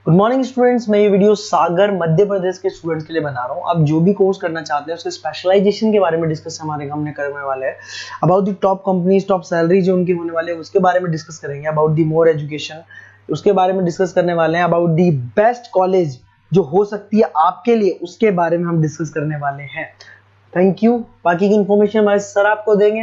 Good morning students. मैं ये video सागर मध्य प्रदेश के स्टूडेंट्स के लिए बना रहा हूँ। आप जो भी कोर्स करना चाहते हैं उसके स्पेशलाइजेशन के बारे में डिस्कस हमारे हमने करने वाले हैं। About the top companies, top salary जो उनकी होने वाले हैं उसके बारे में डिस्कस करेंगे। अबाउट द मोर एजुकेशन उसके बारे में डिस्कस करने वाले हैं। अबाउट द बेस्ट कॉलेज जो हो सकती है आपके लिए उसके बारे में हम डिस्कस करने वाले हैं। Thank you. बाकी की इन्फॉर्मेशन हमारे सर आपको देंगे।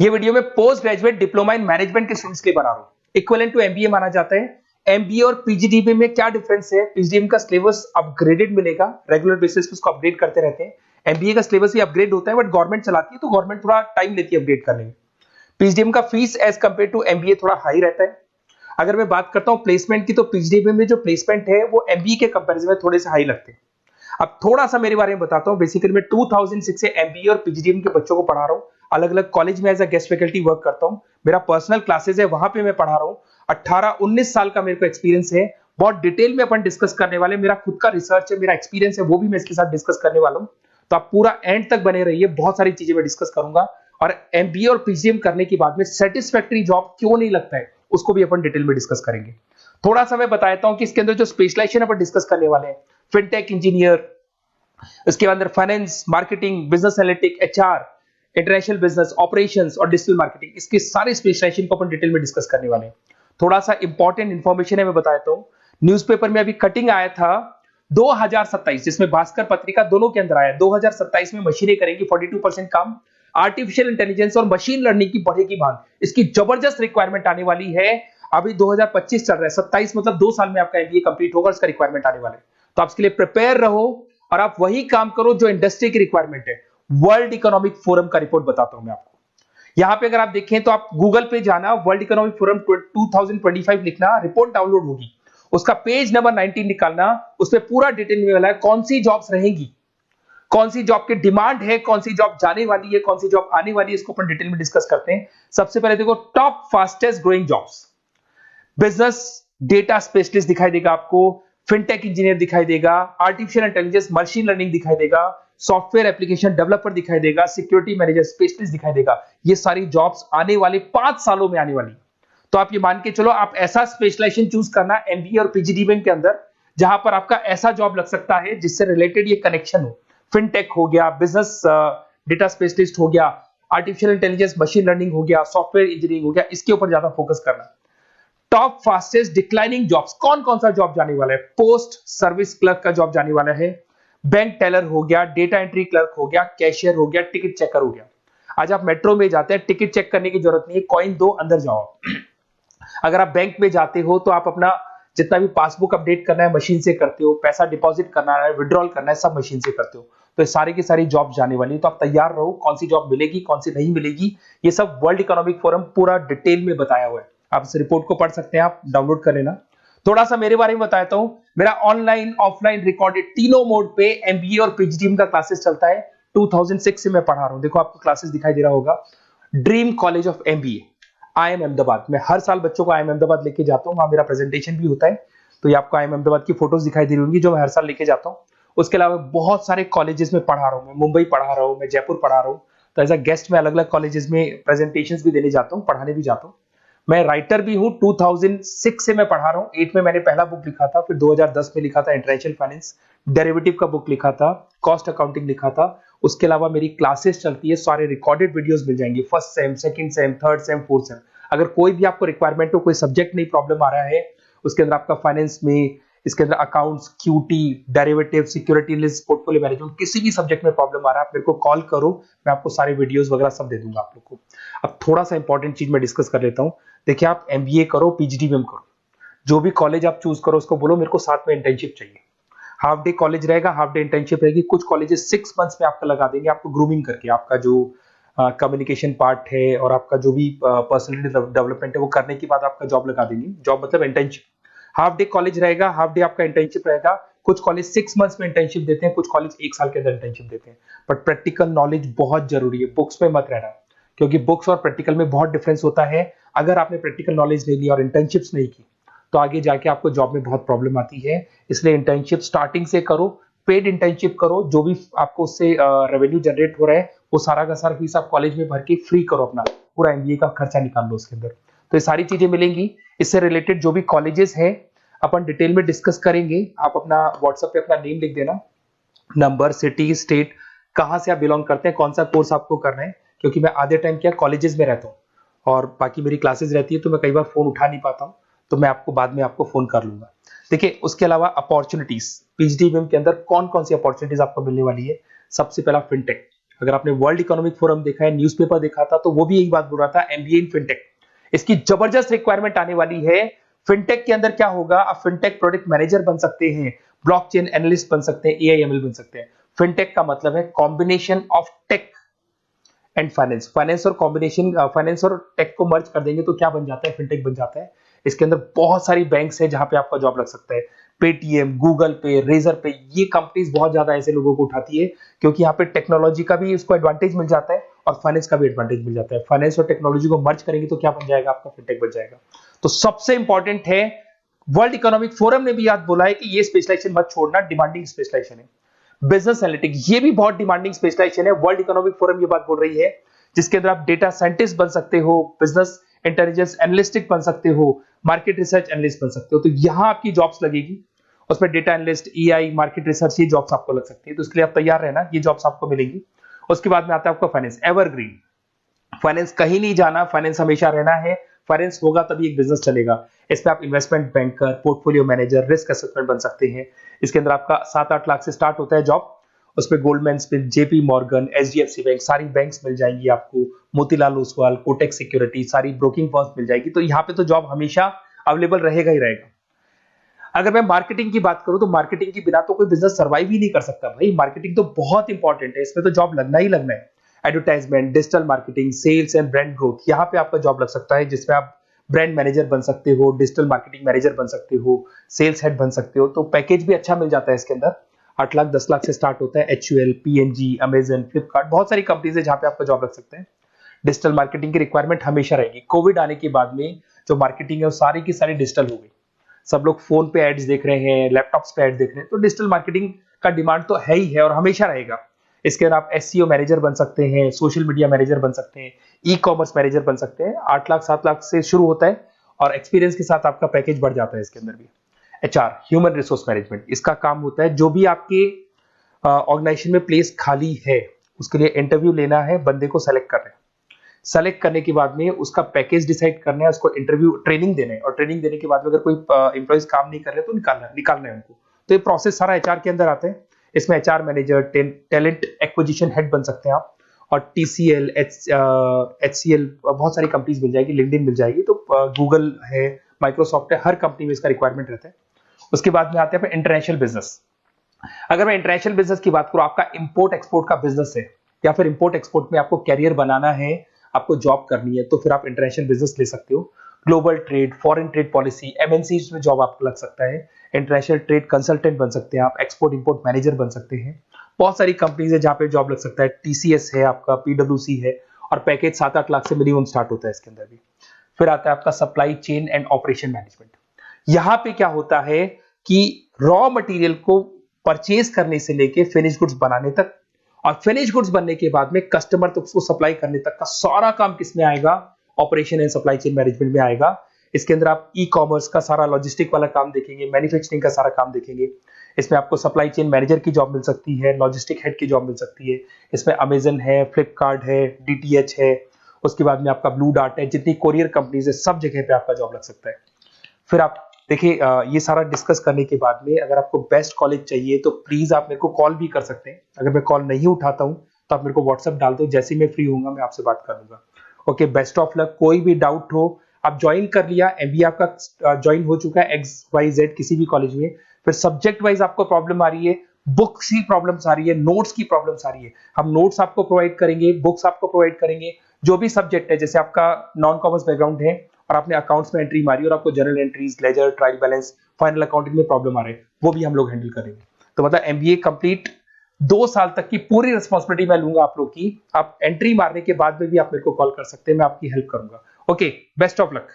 ये वीडियो में post graduate diploma in management के स्टूडेंट्स के लिए बना रहा हूँ। इक्विवेलेंट टू एमबीए माना जाता है। एमबीए और पीजीडीबी में क्या डिफरेंस है? पीजीडीबी का सिलेबस अपग्रेडेड मिलेगा, रेगुलर बेसिस पे उसको अपडेट करते रहते हैं। एमबीए का सिलेबस भी अपग्रेड होता है, बट गवर्नमेंट चलाती है तो गवर्नमेंट थोड़ा टाइम लेती है अपडेट करने में। पीजीडीबी का fees as compare to MBA थोड़ा हाई रहता है। अगर मैं बात करता हूँ प्लेसमेंट की, तो पीजीडीबी में जो प्लेसमेंट है वो एमबीए के कंपेरिजन में थोड़े से हाई लगते हैं। अब थोड़ा सा मेरे बारे में बताता हूँ। बेसिकली मैं 2006 से एमबीए और पीजीडीबी के बच्चों को पढ़ा रहा हूँ। अलग अलग कॉलेज में as a guest faculty work करता हूँ। मेरा पर्सनल क्लासेस है, वहां पे मैं पढ़ा रहा हूँ। 18-19 साल का मेरे को एक्सपीरियंस है। बहुत डिटेल में अपन डिस्कस करने वाले। मेरा खुद का रिसर्च है, मेरा एक्सपीरियंस है, वो भी मैं इसके साथ डिस्कस करने वाला हूँ। तो आप पूरा एंड तक बने रहिए, बहुत सारी चीजें मैं डिस्कस करूंगा। और एमबीए और पीजीडीबी करने के बाद में सेटिस्फैक्टरी जॉब क्यों नहीं लगता है उसको भी अपन डिटेल में डिस्कस करेंगे। थोड़ा सा मैं बताता हूँ कि इसके अंदर जो स्पेशलाइजेशन अपन डिस्कस करने वाले हैं, फिनटेक इंजीनियर, इसके अंदर finance, marketing, business analytic, HR, international business, operations और डिजिटल मार्केटिंग, इसके सारे स्पेशलाइजेशन को अपन डिटेल में डिस्कस करने वाले हैं। थोड़ा सा इंपॉर्टेंट इंफॉर्मेशन है, मैं बताता हूं। न्यूज़पेपर में अभी कटिंग आया था 2027, जिसमें भास्कर पत्रिका दोनों के अंदर आया। 2027 में मशीनें करेंगी 42% काम। आर्टिफिशियल इंटेलिजेंस और मशीन लर्निंग की बढ़ेगी मांग। इसकी जबरदस्त रिक्वायरमेंट आने वाली है। अभी 2025 चल रहा है, 27 मतलब 2 साल में आपका एमबीए कंप्लीट होगा, इसका रिक्वायरमेंट आने वाला है। तो आप इसके लिए प्रिपेयर रहो और आप वही काम करो जो इंडस्ट्री की रिक्वायरमेंट है। वर्ल्ड इकोनॉमिक फोरम का रिपोर्ट बताता हूं मैं आपको। यहां पे अगर आप देखें तो आप गूगल पे जाना, वर्ल्ड इकोनॉमिक फोरम 2025 लिखना, रिपोर्ट डाउनलोड होगी। उसका पेज नंबर 19 निकालना, उसमें पूरा डिटेल में मिला है कौन सी जॉब्स रहेंगी, कौन सी जॉब की डिमांड है, कौन सी जॉब जाने वाली है, कौन सी जॉब आने वाली है। इसको अपन डिटेल में डिस्कस करते हैं। सबसे पहले देखो, top fastest growing jobs. Business data specialist दिखाई देगा आपको, फिनटेक इंजीनियर दिखाई देगा, आर्टिफिशियल इंटेलिजेंस मशीन लर्निंग दिखाई देगा, सॉफ्टवेयर एप्लीकेशन डेवलपर दिखाई देगा, सिक्योरिटी मैनेजर स्पेशलिस्ट दिखाई देगा। ये सारी जॉब्स आने वाले 5 सालों में आने वाली। तो आप ये मान के चलो, आप ऐसा स्पेशलाइजेशन चूज करना एमबीए और पीजीडीबी के अंदर जहां पर आपका ऐसा जॉब लग सकता है जिससे रिलेटेड ये कनेक्शन हो। फिनटेक हो गया, बिजनेस डेटा स्पेशलिस्ट हो गया, आर्टिफिशियल इंटेलिजेंस मशीन लर्निंग हो गया, सॉफ्टवेयर इंजीनियरिंग हो गया, इसके ऊपर ज्यादा फोकस करना। टॉप फास्टेस्ट डिक्लाइनिंग जॉब्स, कौन कौन सा जॉब जाने वाला है? पोस्ट सर्विस क्लर्क का जॉब जाने वाला है, बैंक टेलर हो गया, डेटा एंट्री क्लर्क हो गया, कैशियर हो गया, टिकट चेकर हो गया। आज आप मेट्रो में जाते हैं, टिकट चेक करने की जरूरत नहीं है, कॉइन दो अंदर जाओ। अगर आप बैंक में जाते हो तो आप अपना जितना भी पासबुक अपडेट करना है मशीन से करते हो, पैसा डिपॉजिट करना है, विड्रॉल करना है, सब मशीन से करते हो। तो ये सारी की सारी जॉब जाने वाली है। तो आप तैयार रहो, कौन सी जॉब मिलेगी, कौन सी नहीं मिलेगी, ये सब वर्ल्ड इकोनॉमिक फोरम पूरा डिटेल में बताया हुआ है। आप इस रिपोर्ट को पढ़ सकते हैं, आप डाउनलोड कर लेना। थोड़ा सा मेरे बारे में बताता हूं। मेरा ऑनलाइन ऑफलाइन रिकॉर्डेड तीनों मोड पे एमबीए और पीजीडीबी का क्लासेस चलता है। 2006 से मैं पढ़ा रहा हूं। देखो आपको क्लासेस दिखाई दे रहा होगा, dream college of MBA, IIM Ahmedabad. मैं हर साल बच्चों को आईएम अहमदाबाद लेके जाता हूं, वहां मेरा प्रेजेंटेशन भी होता है। तो ये आपको आईएम अहमदाबाद की फोटोज दिखाई दे रही होंगी जो मैं हर साल लेके जाता हूं। उसके अलावा बहुत सारे कॉलेजेस में पढ़ा रहा हूं। मैं मुंबई पढ़ा रहा हूं, मैं जयपुर पढ़ा रहा हूं। तो एज अ गेस्ट में अलग अलग कॉलेजेस में प्रेजेंटेशंस भी देने जाता हूं, पढ़ाने भी जाता हूं। मैं राइटर भी हूं। 2006 से मैं पढ़ा रहा हूं। 8 में मैंने पहला बुक लिखा था, फिर 2010 में लिखा था इंटरनेशनल फाइनेंस, डेरिवेटिव का बुक लिखा था, कॉस्ट अकाउंटिंग लिखा था। उसके अलावा मेरी क्लासेस चलती है, सारे रिकॉर्डेड वीडियोस मिल जाएंगे, first sem, second same, third same, fourth same. अगर कोई भी आपको रिक्वायरमेंट हो, कोई सब्जेक्ट नहीं प्रॉब्लम आ रहा है, उसके अंदर आपका फाइनेंस में, इसके अंदर accounts, QT, derivative, security list, portfolio management, किसी भी सब्जेक्ट में प्रॉब्लम आ रहा है, आप मेरे को कॉल करो, मैं आपको सारे वीडियोस वगैरह सब दे दूंगा आप लोग को। अब थोड़ा सा इंपॉर्टेंट चीज मैं डिस्कस कर लेता हूं। देखिए, आप एमबीए करो, पीजीडीबी करो, जो भी कॉलेज आप चूज करो उसको बोलो मेरे को साथ में इंटर्नशिप चाहिए। हाफ डे कॉलेज रहेगा, हाफ डे इंटर्नशिप रहेगी। कुछ कॉलेजेस 6 मंथ्स में आपका लगा देंगे, आपको ग्रूमिंग करके, आपका जो कम्युनिकेशन पार्ट है और आपका जो भी पर्सनैलिटी डेवलपमेंट है वो करने के बाद आपका जॉब लगा देंगे। जॉब मतलब इंटर्नशिप। हाफ डे कॉलेज रहेगा, हाफ डे आपका इंटर्नशिप रहेगा। कुछ कॉलेज 6 मंथ्स में इंटर्नशिप देते हैं, कुछ कॉलेज 1 साल के अंदर इंटर्नशिप देते हैं। बट प्रैक्टिकल नॉलेज बहुत जरूरी है, बुक्स में मत रहना, क्योंकि बुक्स और प्रैक्टिकल में बहुत डिफरेंस होता है। अगर आपने प्रैक्टिकल नॉलेज नहीं ली और इंटर्नशिप्स नहीं की तो आगे जाके आपको जॉब में बहुत प्रॉब्लम आती है। इसलिए इंटर्नशिप स्टार्टिंग से करो, पेड इंटर्नशिप करो, जो भी आपको उससे रेवेन्यू जनरेट हो रहा है वो सारा का सारा फीस आप कॉलेज में भर के फ्री करो, अपना पूरा एमबीए का खर्चा निकाल लो उसके अंदर। तो ये सारी चीजें मिलेंगी। इससे रिलेटेड जो भी कॉलेजेस है, अपन डिटेल में डिस्कस करेंगे। आप अपना व्हाट्सएप पे अपना नेम लिख देना, नंबर, सिटी, स्टेट, कहाँ से आप बिलोंग करते हैं, कौन सा कोर्स आपको करना है, क्योंकि मैं आधे टाइम क्या कॉलेजेस में रहता हूँ और बाकी मेरी क्लासेस रहती है, तो मैं कई बार फोन उठा नहीं पाता हूँ, तो मैं आपको बाद में आपको फोन कर लूंगा। देखिए, उसके अलावा अपॉर्चुनिटीज पीजीडीबीएम के अंदर कौन कौन सी अपॉर्चुनिटीज आपको मिलने वाली है। सबसे पहला फिनटेक। अगर आपने वर्ल्ड इकोनॉमिक फोरम देखा है, न्यूज़पेपर देखा था, तो वो भी यही बात बोल रहा था, एमबीए इन फिनटेक। इसकी जबरदस्त रिक्वायरमेंट आने वाली है। फिनटेक के अंदर क्या होगा, आप फिनटेक प्रोडक्ट मैनेजर बन सकते हैं, ब्लॉकचेन एनालिस्ट बन सकते हैं, एआईएमएल बन सकते हैं। फिनटेक का मतलब है combination of tech and finance. Finance और कॉम्बिनेशन, फाइनेंस और टेक को मर्ज कर देंगे तो क्या बन जाता है, फिनटेक बन जाता है। इसके अंदर बहुत सारी बैंक्स है जहां पे आपका जॉब लग सकता है। पेटीएम, गूगल पे, रेजर पे, ये कंपनीज बहुत ज्यादा ऐसे लोगों को उठाती है, क्योंकि यहाँ पे टेक्नोलॉजी का भी उसको एडवांटेज मिल जाता है और फाइनेंस का भी एडवांटेज मिल जाता है। फाइनेंस और टेक्नोलॉजी को मर्ज करेंगे तो क्या बन जाएगा, आपका फिनटेक बन जाएगा। तो सबसे इंपॉर्टेंट है, वर्ल्ड इकोनॉमिक फोरम ने भी याद बोला है कि ये स्पेशलाइजेशन मत छोड़ना, डिमांडिंग स्पेशलाइजेशन है। बिजनेस एनालिटिक, ये भी बहुत डिमांडिंग स्पेशलाइजेशन है। वर्ल्ड इकोनॉमिक फोरम ये बात बोल रही है, जिसके अंदर आप डेटा साइंटिस्ट बन सकते हो, बिजनेस इंटेलिजेंस एनालिस्टिक बन सकते हो, मार्केट रिसर्च एनालिस्ट बन सकते हो। तो यहां आपकी जॉब्स लगेगी, उसमें data analyst, EI, market research, ये जॉब्स आपको लग सकती है। तो इसके लिए आप तैयार रहना, ये जॉब्स आपको मिलेंगी। उसके बाद में आता है आपका फाइनेंस, एवरग्रीन। फाइनेंस कहीं नहीं जाना, फाइनेंस हमेशा रहना है। फाइनेंस होगा तभी एक बिजनेस चलेगा। इसमें आप investment banker, portfolio manager, risk assessment बन सकते हैं। इसके अंदर आपका 7-8 लाख से स्टार्ट होता है जॉब। उसमें Goldman Smith, JP Morgan, HDFC bank, सारी बैंक्स मिल जाएंगी आपको, मोतीलाल ओसवाल, कोटक सिक्योरिटी, सारी ब्रोकिंग फर्म्स मिल जाएगी। तो यहाँ पे तो जॉब हमेशा अवेलेबल रहेगा ही रहेगा। अगर मैं मार्केटिंग की बात करूं तो मार्केटिंग के बिना तो कोई बिजनेस सर्वाइव ही नहीं कर सकता भाई। मार्केटिंग तो बहुत इंपॉर्टेंट है, इसमें तो जॉब लगना ही लगना है। Advertisement, digital marketing, sales and brand growth, यहाँ पे आपका जॉब लग सकता है, जिसमें आप ब्रांड मैनेजर बन सकते हो, डिजिटल मार्केटिंग मैनेजर बन सकते हो, सेल्स हेड बन सकते हो। तो पैकेज भी अच्छा मिल जाता है इसके अंदर, 8 लाख 10 लाख से स्टार्ट होता है। एचयूएल, पीएनजी, अमेजन, फ्लिपकार्ट, बहुत सारी कंपनीज है जहां पे आपका जॉब लग सकते हैं। डिजिटल मार्केटिंग की रिक्वायरमेंट हमेशा रहेगी। कोविड आने के बाद में जो मार्केटिंग है वो सारी की सारी डिजिटल हो गई। सब लोग फोन पे एड्स देख रहे हैं, लैपटॉप्स पे एड देख रहे हैं, तो डिजिटल मार्केटिंग का डिमांड तो है ही है और हमेशा रहेगा। इसके अंदर आप एसईओ मैनेजर बन सकते हैं, सोशल मीडिया मैनेजर बन सकते हैं, ई कॉमर्स मैनेजर बन सकते हैं। 8 लाख 7 लाख से शुरू होता है और एक्सपीरियंस के साथ आपका पैकेज बढ़ जाता है इसके अंदर भी। एचआर, ह्यूमन रिसोर्स मैनेजमेंट, इसका काम होता है जो भी आपके ऑर्गेनाइजेशन में प्लेस खाली है उसके लिए इंटरव्यू लेना है, बंदे को सेलेक्ट करना है। सेलेक्ट करने के बाद में उसका पैकेज डिसाइड करना है, उसको इंटरव्यू ट्रेनिंग देना है और ट्रेनिंग देने के बाद में अगर कोई एम्प्लॉइज काम नहीं कर रहे तो निकालना है उनको। तो ये प्रोसेस सारा एचआर के अंदर आता है। इसमें HR manager, talent acquisition head बन सकते हैं आप, और टीसीएल, एचसीएल, बहुत सारी कंपनीज मिल जाएगी, लिंक्डइन मिल जाएगी, तो गूगल है, माइक्रोसॉफ्ट है, हर कंपनी में इसका रिक्वायरमेंट रहता है। उसके बाद में आते हैं इंटरनेशनल बिजनेस। अगर मैं इंटरनेशनल बिजनेस की बात करूं, आपका इंपोर्ट एक्सपोर्ट का बिजनेस है या फिर इंपोर्ट एक्सपोर्ट में आपको कैरियर बनाना है, आपको जॉब करनी है, तो फिर आप इंटरनेशनल बिजनेस ले सकते हो। Global trade, foreign trade policy, MNCs में जॉब आपको लग सकता है। इंटरनेशनल ट्रेड कंसल्टेंट बन सकते हैं आप, एक्सपोर्ट इंपोर्ट मैनेजर बन सकते हैं। बहुत सारी कंपनीज है जहां पे जॉब लग सकता है। टीसीएस है आपका, पीडब्ल्यूसी है, और पैकेज 7-8 लाख से मिनिमम स्टार्ट होता है इसके अंदर भी। फिर आता है आपका supply chain and operation management. यहां पे क्या होता है कि रॉ मटेरियल को परचेज करने से लेके फिनिश गुड्स बनाने तक, और फिनिश गुड्स बनने के बाद में कस्टमर तक उसको सप्लाई करने तक का सारा काम किसमें आएगा, operation and supply chain management में आएगा। इसके अंदर आप ई कॉमर्स का सारा लॉजिस्टिक वाला काम देखेंगे, मैन्युफैक्चरिंग का सारा काम देखेंगे। इसमें आपको सप्लाई चेन मैनेजर की जॉब मिल सकती है, लॉजिस्टिक हेड की जॉब मिल सकती है। इसमें अमेजन है, फ्लिपकार्ट है, डीटीएच है, उसके बाद में आपका ब्लू डार्ट है, जितनी कोरियर कंपनीज है सब जगह पे आपका जॉब लग सकता है। फिर आप देखिए, ये सारा डिस्कस करने के बाद में अगर आपको बेस्ट कॉलेज चाहिए तो प्लीज आप मेरे को कॉल भी कर सकते हैं। अगर मैं कॉल नहीं उठाता हूं तो आप मेरे को व्हाट्सएप डाल दो, जैसे ही मैं फ्री होऊंगा मैं आपसे बात कर लूंगा। Okay, best of luck. कोई भी डाउट हो, आप ज्वाइन कर लिया, एमबीए आपका ज्वाइन हो चुका है XYZ किसी भी कॉलेज में, फिर सब्जेक्ट वाइज आपको प्रॉब्लम आ रही है, बुक्स की प्रॉब्लम्स आ रही है, नोट्स की प्रॉब्लम्स आ रही है, हम नोट्स आपको प्रोवाइड करेंगे, बुक्स आपको प्रोवाइड करेंगे। जो भी सब्जेक्ट है, जैसे आपका नॉन कॉमर्स बैकग्राउंड है और आपने अकाउंट्स में एंट्री मारी और आपको general entries, ledger, trial balance, final accounting में प्रॉब्लम आ रहे हैं, वो भी हम लोग हैंडल करेंगे। तो मतलब एमबीए कंप्लीट 2 साल तक की पूरी रिस्पॉन्सिबिलिटी मैं लूंगा आप लोग की। आप एंट्री मारने के बाद में भी आप मेरे को कॉल कर सकते हैं, मैं आपकी हेल्प करूंगा। Okay, best of luck.